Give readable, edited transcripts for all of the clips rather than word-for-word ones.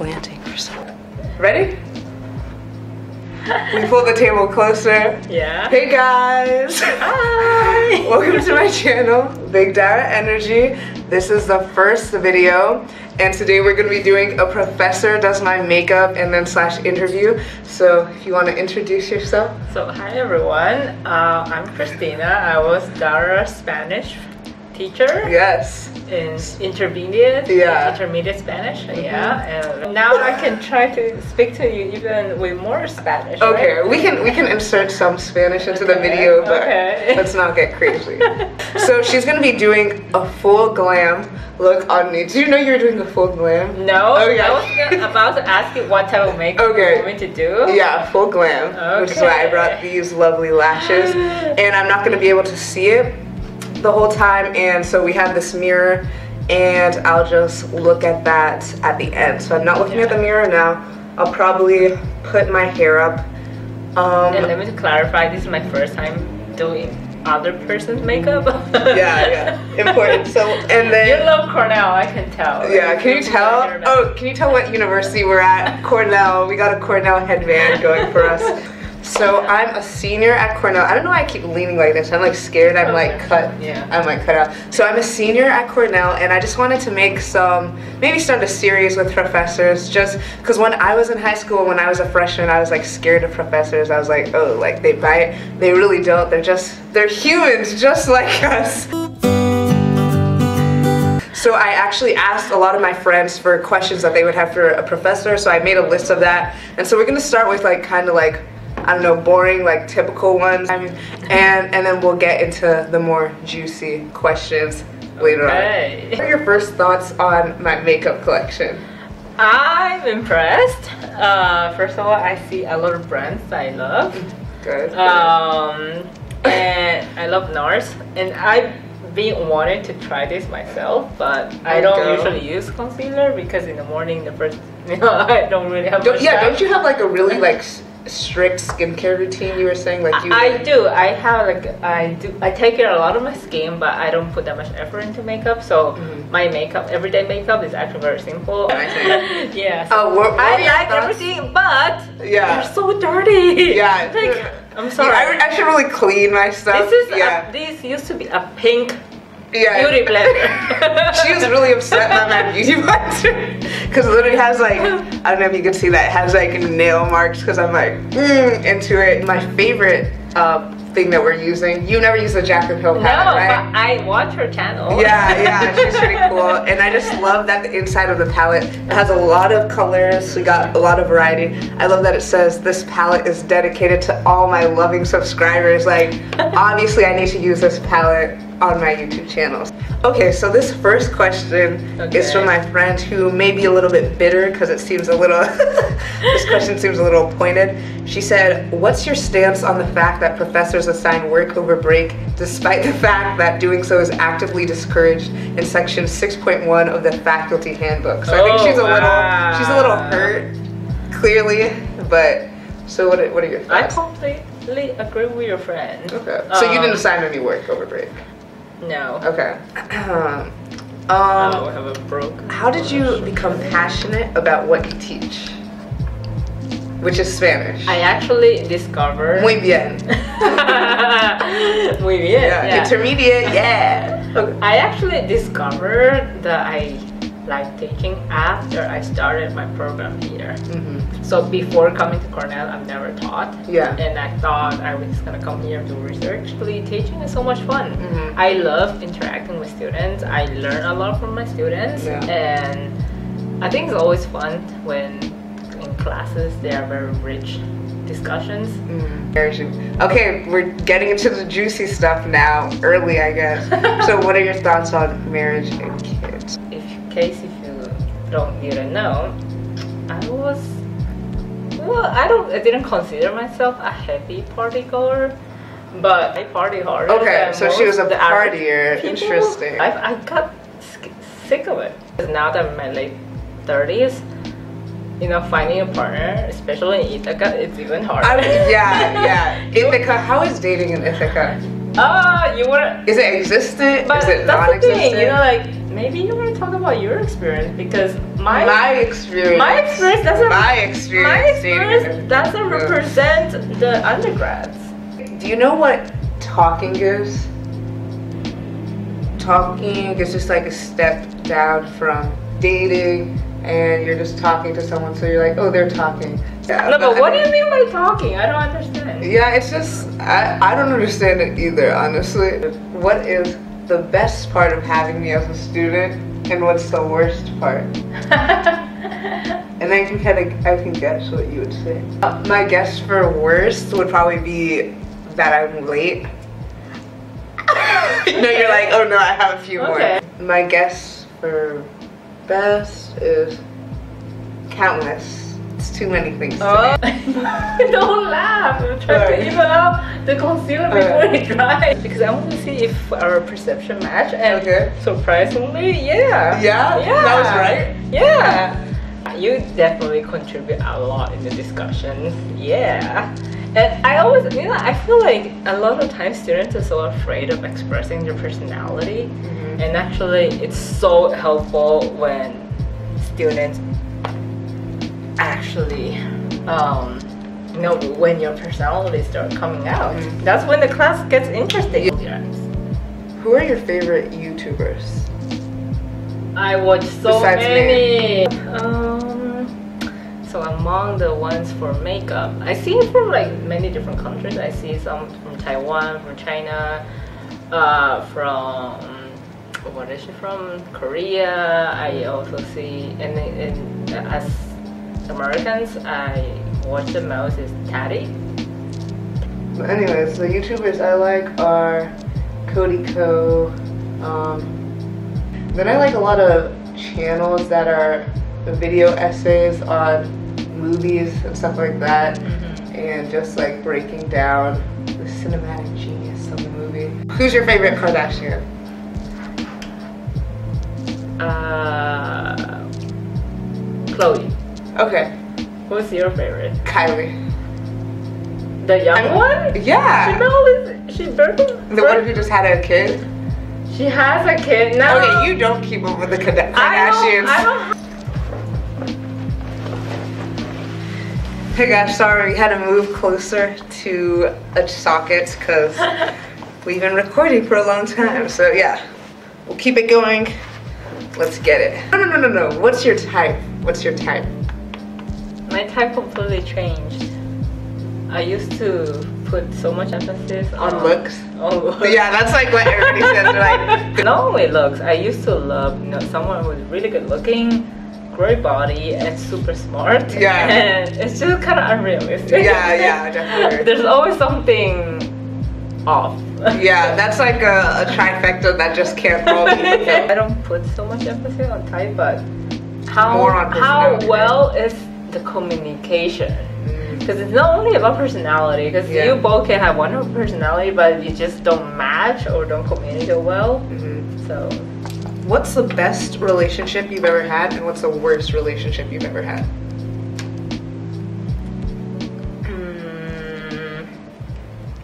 planting for some. Ready? We pull the table closer. Yeah. Hey guys! Hi! Welcome to my channel, Big Dara Energy. This is the first video, and today we're going to be doing a professor does my makeup and then / interview. So if you want to introduce yourself. So hi everyone, I'm Christina. I was Dara's Spanish teacher. Yes. In intermediate Spanish. Yeah, and now I can try to speak to you even with more Spanish. Okay, right? we can insert some Spanish into the video, but let's not get crazy. So she's gonna be doing a full glam look on me. Do you know you were doing a full glam? No, okay. I was about to ask you what type of makeup you want me to do. Yeah, full glam, which is why I brought these lovely lashes, and I'm not gonna be able to see it the whole time, and so we have this mirror and I'll just look at that at the end. So I'm not looking at the mirror now. I'll probably put my hair up. And let me clarify, this is my first time doing other person's makeup. yeah, important. So, and then you love Cornell, I can tell. Yeah, can you tell? Oh, can you tell what university we're at? Cornell. We got a Cornell headband going for us. So I'm a senior at Cornell. I don't know why I keep leaning like this. I'm like scared I'm like cut. Yeah. I'm like cut out. So I'm a senior at Cornell, and I just wanted to make maybe start a series with professors, just because when I was in high school, when I was a freshman, I was like scared of professors. I was like, oh, like they bite. They really don't. They're humans just like us. So I actually asked a lot of my friends for questions that they would have for a professor. So I made a list of that. And so we're gonna start with like kind of like, I don't know, boring, like typical ones, and then we'll get into the more juicy questions later on. What are your first thoughts on my makeup collection? I'm impressed. First of all, I see a lot of brands I love. Good. And I love NARS, and I've been wanting to try this myself, but I don't usually use concealer because in the morning, I don't really have much time. Don't you have like a really like strict skincare routine? You were saying like you. I do. I have like I take care of a lot of my skin, but I don't put that much effort into makeup. So my everyday makeup is actually very simple. Yeah. So I like everything, but they're so dirty. Yeah. Like, I'm sorry. I should really clean my stuff. This used to be a pink beauty beauty blender. She was really upset by my beauty blender because it literally has like, I don't know if you can see that, it has like nail marks because I'm like into it. My favorite thing that we're using, you never use the Jaclyn Hill palette, right? But I watch her channel. Yeah, she's pretty cool, and I just love that the inside of the palette, it has a lot of colors. We got a lot of variety. I love that it says this palette is dedicated to all my loving subscribers. Like, obviously I need to use this palette on my YouTube channel. Okay, so this first question is from my friend who may be a little bit bitter because it seems a little, this question seems a little pointed. She said, what's your stance on the fact that professors assign work over break despite the fact that doing so is actively discouraged in section 6.1 of the faculty handbook? So I think she's a little hurt, clearly, but so what are your thoughts? I completely agree with your friend. Okay, so you didn't assign any work over break? No. Okay. I have a broken. How did you become passionate about what you teach? Which is Spanish. I actually discovered. Muy bien. Muy bien. Yeah. Intermediate. Yeah. Okay. I actually discovered that I like teaching after I started my program here. So before coming to Cornell, I've never taught. Yeah. And I thought I was just gonna come here and do research. Actually, teaching is so much fun. I love interacting with students. I learn a lot from my students, and I think it's always fun when in classes they are very rich discussions. Okay, we're getting into the juicy stuff now. Early, I guess. So, what are your thoughts on marriage and kids? If you didn't know, I didn't consider myself a heavy party goer, but I party hard. Okay, so she was a partier. Interesting. I got sick of it. Now that I'm in my late 30s, finding a partner, especially in Ithaca, it's even harder. Ithaca, how is dating in Ithaca? You were. Is it existent? But is it that's non-existent? the thing, maybe you want to talk about your experience, because my experience doesn't represent the undergrads. Do you know what talking is? Talking is just like a step down from dating, and you're just talking to someone, so you're like, oh, they're talking. Yeah, no, but what do you mean by talking? I don't understand. Yeah, it's just, I don't understand it either, honestly. What is the best part of having me as a student, and what's the worst part? And I can guess what you would say. My guess for worst would probably be that I'm late. No, you're like, oh no, I have a few more. My guess for best is countless. It's too many things. Oh. Don't laugh. I'm trying to even out the concealer before it dries. Because I want to see if our perception match, and surprisingly, yeah. Yeah? That was right? Yeah. You definitely contribute a lot in the discussions. Yeah. And I always, I feel like a lot of times students are so afraid of expressing their personality. And actually, it's so helpful when students actually, when your personality starts coming out. That's when the class gets interesting. Who are your favorite YouTubers? I watch so many. So among the ones for makeup, I see it from like many different countries. I see some from Taiwan, from China, from what is she from? Korea. I also see, and as Americans, I watch the most is Taddy. But anyways, the YouTubers I like are Cody Co. Then I like a lot of channels that are video essays on movies and stuff like that, and just like breaking down the cinematic genius of the movie. Who's your favorite Kardashian? Chloe. Okay. Who's your favorite? Kylie. The young one? Yeah. She's birthing? The one who just had a kid? She has a kid now. Okay, you don't keep up with the Kardashians. I don't. Hey guys, sorry, we had to move closer to a socket because we've been recording for a long time. So yeah, we'll keep it going. Let's get it. No. What's your type? What's your type? My type completely changed. I used to put so much emphasis on looks. On looks. Yeah, that's like what everybody says. Like, not only looks, I used to love someone who's really good looking, great body, and super smart. Yeah. And it's just kind of unrealistic. Yeah, definitely. There's always something off. Yeah, that's like a trifecta that just can't roll. I don't put so much emphasis on type, but how well is the communication? Because it's not only about personality, because you both can have wonderful personality, but you just don't match or don't communicate well. So, what's the best relationship you've ever had, and what's the worst relationship you've ever had?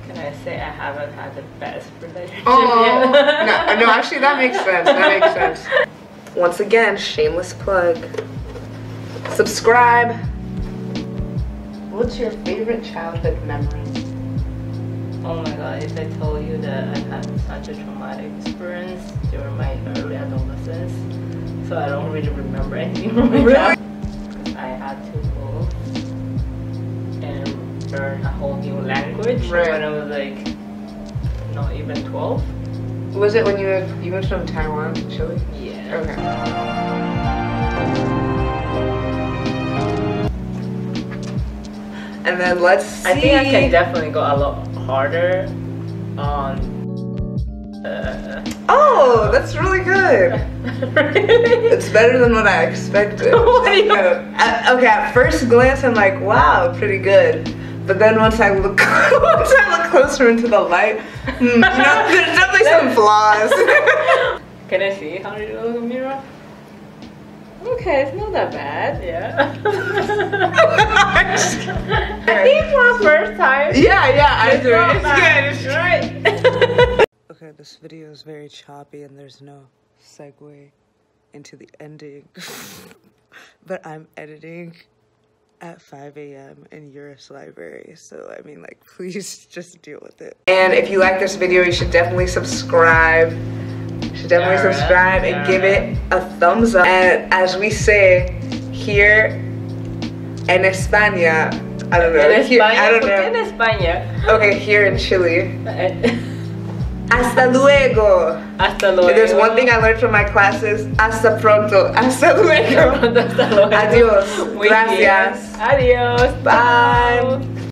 Can I say I haven't had the best relationship yet? No, actually that makes sense. That makes sense. Once again, shameless plug. Subscribe. What's your favorite childhood memory? Oh my god, if I told you that I had such a traumatic experience during my early adolescence, so I don't really remember anything from my childhood. I had to move and learn a whole new language when I was like not even 12. Was it when you went from Taiwan to Chile? Yeah. Okay. And then let's see. I think I can definitely go a lot harder on. Oh, that's really good. Really? It's better than what I expected. Okay, at first glance, I'm like, wow, pretty good. But then once I look closer into the light, there's definitely some flaws. Can I see how you look in the mirror? Okay, it's not that bad, yeah. I think for a first time. Yeah, I do. It's good. Right. Okay, this video is very choppy and there's no segue into the ending. But I'm editing at 5 a.m. in Eurus Library, so I mean, like, please just deal with it. And if you like this video, you should definitely subscribe. And give it a thumbs up. And as we say here in España, I don't know. En España. Okay, here in Chile. Hasta luego. Hasta luego. If there's one thing I learned from my classes, hasta pronto. Hasta luego. Adiós. Gracias. Adiós. Bye.